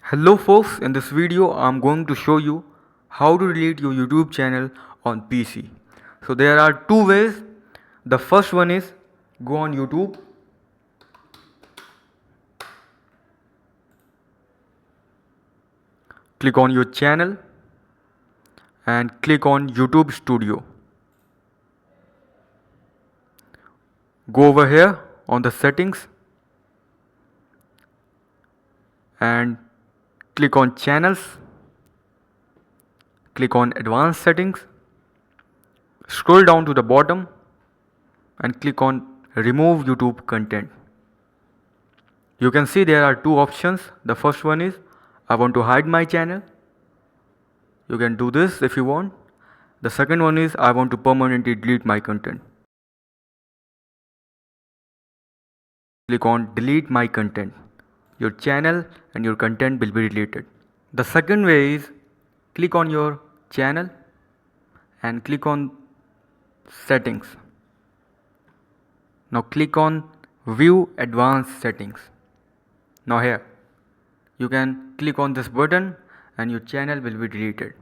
Hello folks, in this video I'm going to show you how to delete your YouTube channel on PC. So there are two ways. The first one is go on YouTube, click on your channel and click on YouTube Studio. Go over here on the settings and click on channels, click on advanced settings, scroll down to the bottom and click on remove YouTube content. You can see there are two options. The first one is I want to hide my channel. You can do this if you want. The second one is I want to permanently delete my content. Click on delete my content. Your channel and your content will be deleted. The second way is click on your channel and click on settings. Now click on view advanced settings. Now here you can click on this button and your channel will be deleted.